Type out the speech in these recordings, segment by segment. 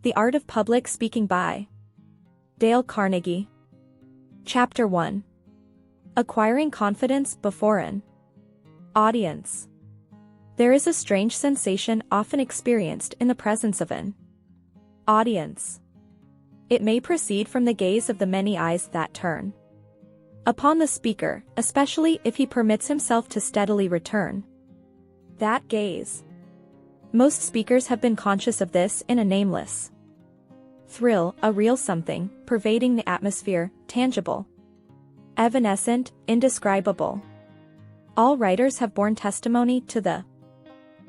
The Art of Public Speaking by Dale Carnegie. Chapter 1. Acquiring Confidence Before an Audience. There is a strange sensation often experienced in the presence of an audience. It may proceed from the gaze of the many eyes that turn upon the speaker, especially if he permits himself to steadily return that gaze. Most speakers have been conscious of this in a nameless thrill, a real something, pervading the atmosphere, tangible, evanescent, indescribable. All writers have borne testimony to the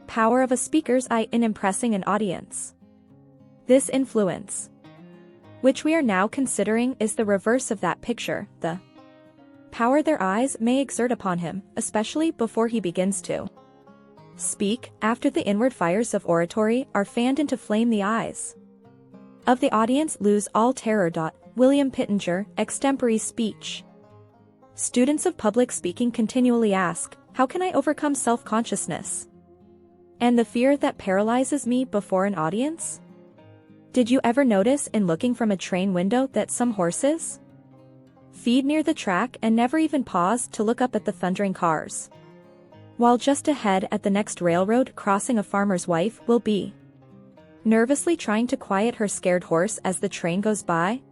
power of a speaker's eye in impressing an audience. This influence, which we are now considering, is the reverse of that picture, the power their eyes may exert upon him, especially before he begins to speak, after the inward fires of oratory are fanned into flame. The eyes of the audience lose all terror. William Pittenger, Extempore Speech. Students of public speaking continually ask, how can I overcome self-consciousness and the fear that paralyzes me before an audience? Did you ever notice in looking from a train window that some horses feed near the track and never even pause to look up at the thundering cars, while just ahead at the next railroad crossing a farmer's wife will be nervously trying to quiet her scared horse as the train goes by?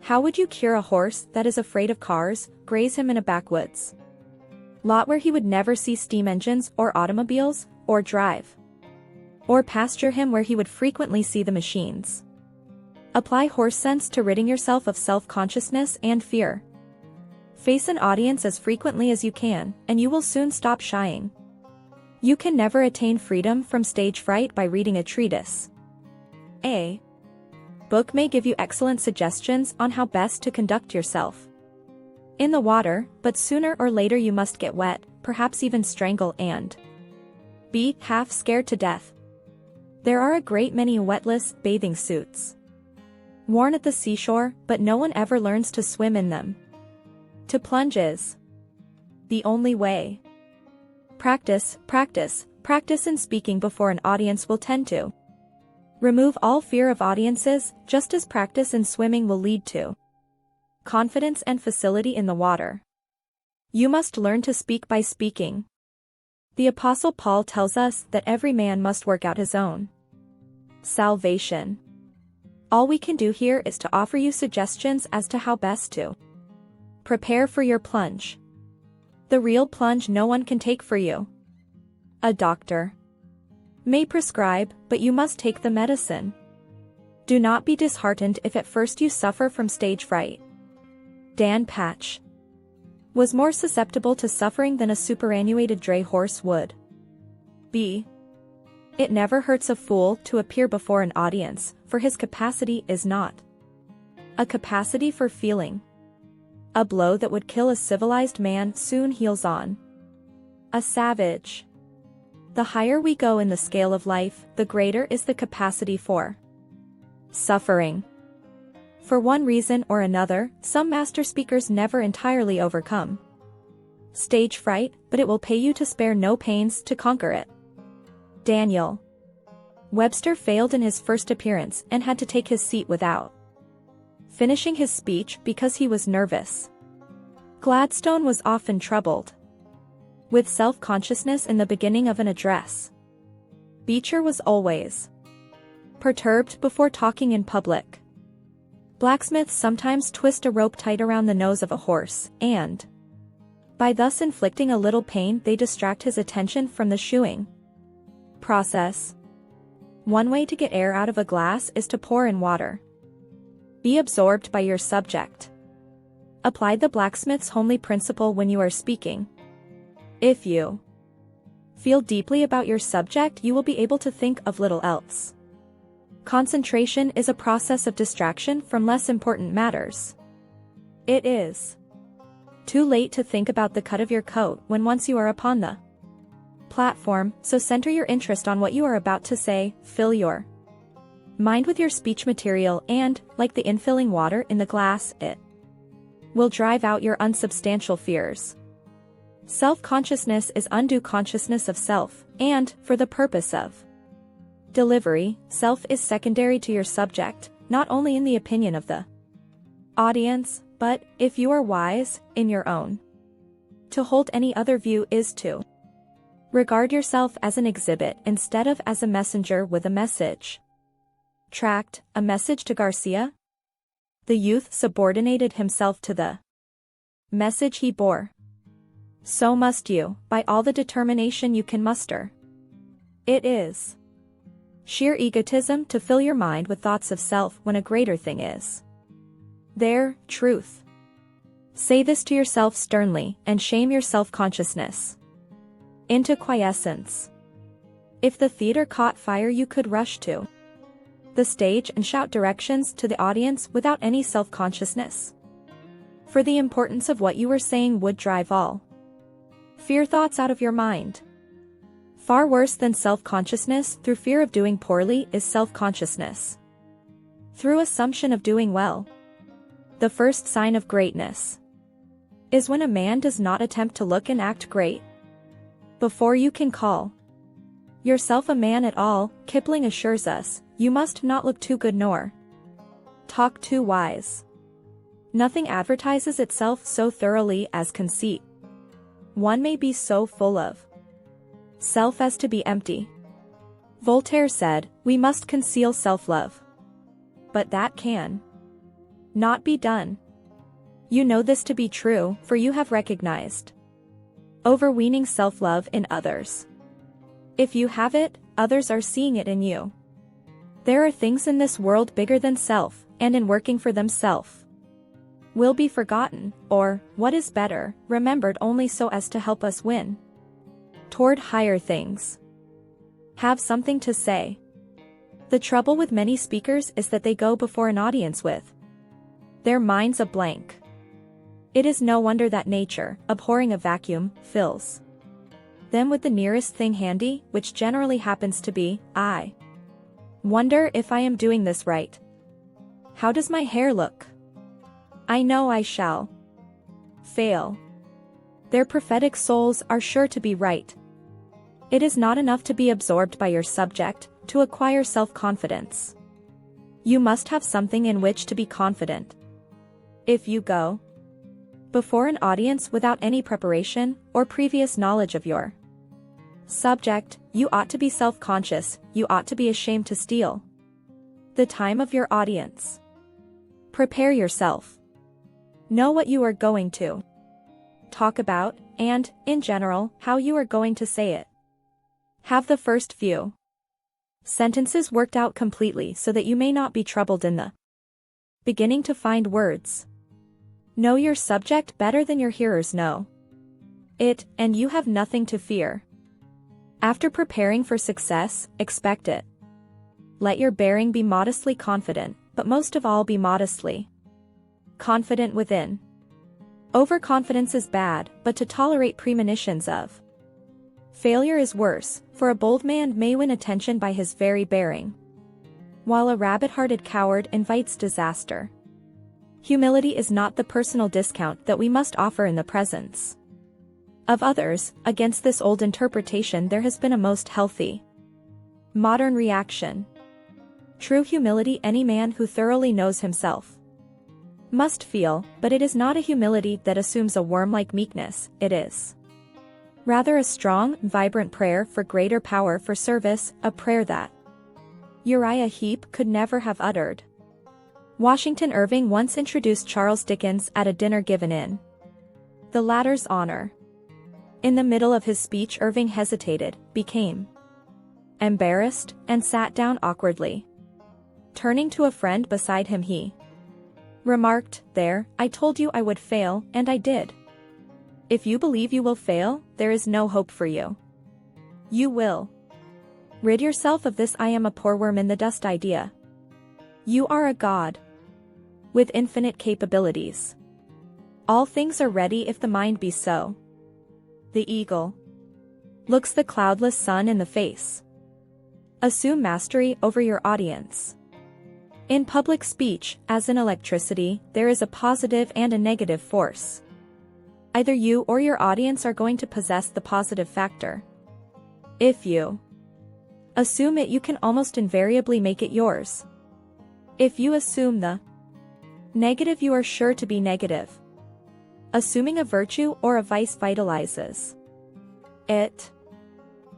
How would you cure a horse that is afraid of cars? Graze him in a backwoods lot where he would never see steam engines or automobiles, or drive. Or pasture him where he would frequently see the machines. Apply horse sense to ridding yourself of self-consciousness and fear. Face an audience as frequently as you can, and you will soon stop shying. You can never attain freedom from stage fright by reading a treatise. A book may give you excellent suggestions on how best to conduct yourself in the water, but sooner or later you must get wet, perhaps even strangle and be half scared to death. There are a great many wetless bathing suits worn at the seashore, but no one ever learns to swim in them. To plunge is the only way. Practice, practice, practice in speaking before an audience will tend to remove all fear of audiences, just as practice in swimming will lead to confidence and facility in the water. You must learn to speak by speaking. The Apostle Paul tells us that every man must work out his own salvation. All we can do here is to offer you suggestions as to how best to prepare for your plunge. The real plunge no one can take for you. A doctor may prescribe, but you must take the medicine. Do not be disheartened if at first you suffer from stage fright. Dan Patch was more susceptible to suffering than a superannuated dray horse would be. It never hurts a fool to appear before an audience, for his capacity is not a capacity for feeling. A blow that would kill a civilized man soon heals on a savage. The higher we go in the scale of life, the greater is the capacity for suffering. For one reason or another, some master speakers never entirely overcome stage fright, but it will pay you to spare no pains to conquer it. Daniel Webster failed in his first appearance and had to take his seat without finishing his speech because he was nervous. Gladstone was often troubled with self-consciousness in the beginning of an address. Beecher was always perturbed before talking in public. Blacksmiths sometimes twist a rope tight around the nose of a horse, and by thus inflicting a little pain they distract his attention from the shoeing process. One way to get air out of a glass is to pour in water. Be absorbed by your subject. Apply the blacksmith's homely principle when you are speaking. If you feel deeply about your subject, you will be able to think of little else. Concentration is a process of distraction from less important matters. It is too late to think about the cut of your coat when once you are upon the platform, so center your interest on what you are about to say, fill your mind with your speech material and, like the infilling water in the glass, it will drive out your unsubstantial fears. Self-consciousness is undue consciousness of self, and, for the purpose of Delivery, self is secondary to your subject, not only in the opinion of the audience, but, if you are wise, in your own. To hold any other view is to regard yourself as an exhibit instead of as a messenger with a message. Tract, a message to Garcia? The youth subordinated himself to the message he bore. So must you, by all the determination you can muster. It is sheer egotism to fill your mind with thoughts of self when a greater thing is there, truth. Say this to yourself sternly and shame your self-consciousness into quiescence. If the theater caught fire, you could rush to the stage and shout directions to the audience without any self-consciousness. For the importance of what you were saying would drive all fear thoughts out of your mind. Far worse than self-consciousness through fear of doing poorly is self-consciousness through assumption of doing well. The first sign of greatness is when a man does not attempt to look and act great. Before you can call yourself a man at all, Kipling assures us, you must not look too good nor talk too wise. Nothing advertises itself so thoroughly as conceit. One may be so full of self as to be empty. Voltaire said, we must conceal self-love. But that can not be done. You know this to be true, for you have recognized overweening self-love in others. If you have it, others are seeing it in you. There are things in this world bigger than self, and in working for themselves will be forgotten, or, what is better, remembered only so as to help us win toward higher things. Have something to say. The trouble with many speakers is that they go before an audience with their minds a blank. It is no wonder that nature, abhorring a vacuum, fills them with the nearest thing handy, which generally happens to be, I wonder if I am doing this right. How does my hair look? I know I shall fail. Their prophetic souls are sure to be right. It is not enough to be absorbed by your subject, to acquire self-confidence. You must have something in which to be confident. If you go before an audience without any preparation or previous knowledge of your subject, you ought to be self-conscious, you ought to be ashamed to steal the time of your audience. Prepare yourself. Know what you are going to talk about, and, in general, how you are going to say it. Have the first few sentences worked out completely so that you may not be troubled in the beginning to find words. Know your subject better than your hearers know it, and you have nothing to fear. After preparing for success, expect it. Let your bearing be modestly confident, but most of all be modestly confident within. Overconfidence is bad, but to tolerate premonitions of failure is worse, for a bold man may win attention by his very bearing, while a rabbit-hearted coward invites disaster. Humility is not the personal discount that we must offer in the presence of others. Against this old interpretation there has been a most healthy modern reaction. True humility any man who thoroughly knows himself must feel, but it is not a humility that assumes a worm-like meekness, it is rather a strong, vibrant prayer for greater power for service, a prayer that Uriah Heep could never have uttered. Washington Irving once introduced Charles Dickens at a dinner given in the latter's honor. In the middle of his speech Irving hesitated, became embarrassed, and sat down awkwardly. Turning to a friend beside him he remarked, "There, I told you I would fail, and I did. If you believe you will fail, there is no hope for you. You will rid yourself of this I am a poor worm in the dust idea. You are a god with infinite capabilities. All things are ready if the mind be so. The eagle looks the cloudless sun in the face. Assume mastery over your audience. In public speech, as in electricity, there is a positive and a negative force. Either you or your audience are going to possess the positive factor. If you Assume it, you can almost invariably make it yours. If you assume the negative, you are sure to be negative. Assuming a virtue or a vice vitalizes it.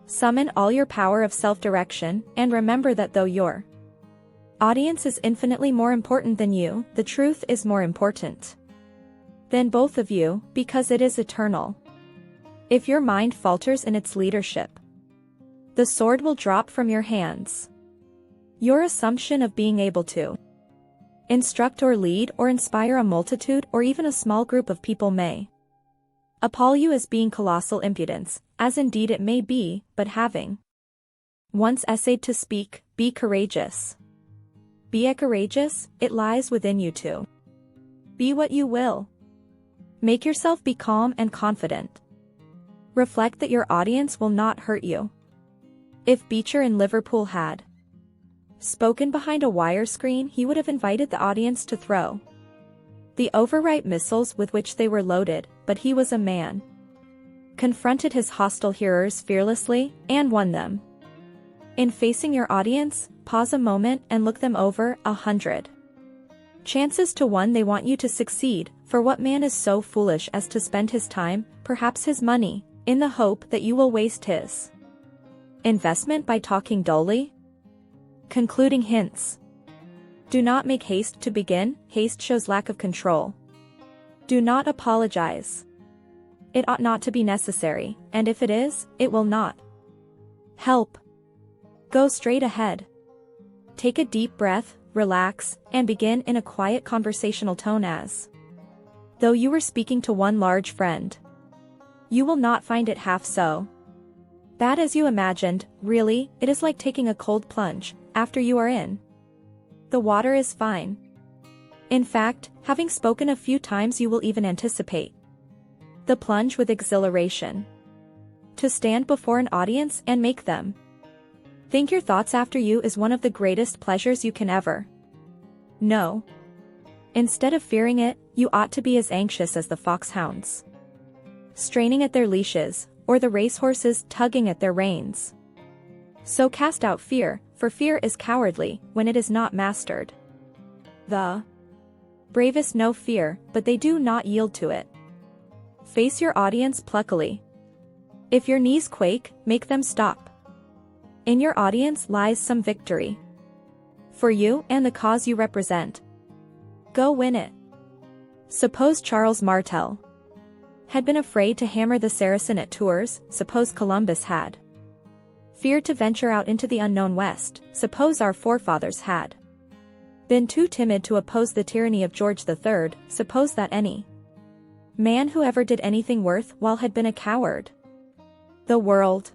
Summon all your power of self-direction, and remember that though your audience is infinitely more important than you, the truth is more important than both of you, because it is eternal. If your mind falters in its leadership, the sword will drop from your hands. Your assumption of being able to instruct or lead or inspire a multitude or even a small group of people may appall you as being colossal impudence, as indeed it may be, but having once essayed to speak, be courageous. Be courageous, it lies within you to be what you will. Make yourself be calm and confident. Reflect that your audience will not hurt you. If Beecher in Liverpool had spoken behind a wire screen, he would have invited the audience to throw the overripe missiles with which they were loaded, but he was a man, confronted his hostile hearers fearlessly, and won them. In facing your audience, pause a moment and look them over 100 chances to 1 they want you to succeed, for what man is so foolish as to spend his time, perhaps his money, in the hope that you will waste his investment by talking dully? Concluding hints. Do not make haste to begin, haste shows lack of control. Do not apologize. It ought not to be necessary, and if it is, it will not help. Go straight ahead. Take a deep breath, relax, and begin in a quiet conversational tone as though you were speaking to one large friend. You will not find it half so bad as you imagined. Really, it is like taking a cold plunge. After you are in, the water is fine. In fact, having spoken a few times, you will even anticipate the plunge with exhilaration. To stand before an audience and make them think your thoughts after you is one of the greatest pleasures you can ever know. Instead of fearing it, you ought to be as anxious as the foxhounds straining at their leashes, or the racehorses tugging at their reins. So cast out fear, for fear is cowardly when it is not mastered. The bravest know fear, but they do not yield to it. Face your audience pluckily. If your knees quake, make them stop. In your audience lies some victory for you and the cause you represent. Go win it. Suppose Charles Martel had been afraid to hammer the Saracen at Tours. Suppose Columbus had feared to venture out into the unknown West. Suppose our forefathers had been too timid to oppose the tyranny of George III. Suppose that any man who ever did anything worthwhile had been a coward. The world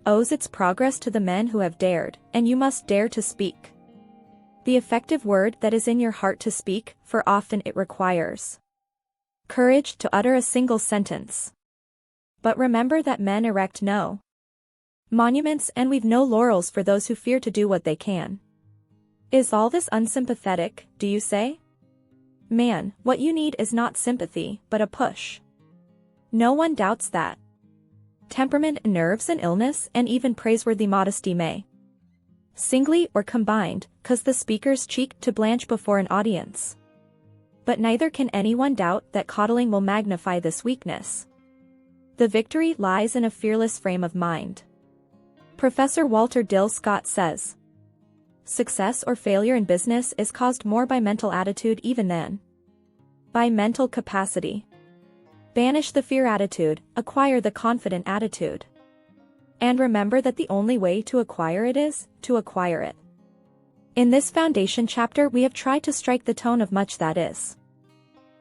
owes its progress to the men who have dared, and you must dare to speak the effective word that is in your heart to speak, for often it requires courage to utter a single sentence. But remember that men erect no monuments and weave no laurels for those who fear to do what they can. Is all this unsympathetic, do you say? Man, what you need is not sympathy, but a push. No one doubts that. Temperament, nerves and illness, and even praiseworthy modesty may, singly or combined, cause the speaker's cheek to blanch before an audience. But neither can anyone doubt that coddling will magnify this weakness. The victory lies in a fearless frame of mind. Professor Walter Dill Scott says, success or failure in business is caused more by mental attitude even than by mental capacity. Banish the fear attitude, acquire the confident attitude. And remember that the only way to acquire it is to acquire it. In this foundation chapter, we have tried to strike the tone of much that is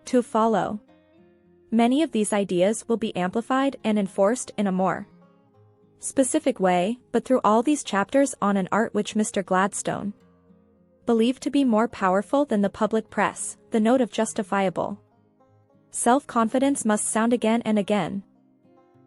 to follow. Many of these ideas will be amplified and enforced in a more specific way, but through all these chapters on an art which Mr. Gladstone believed to be more powerful than the public press, the note of justifiable self-confidence must sound again and again.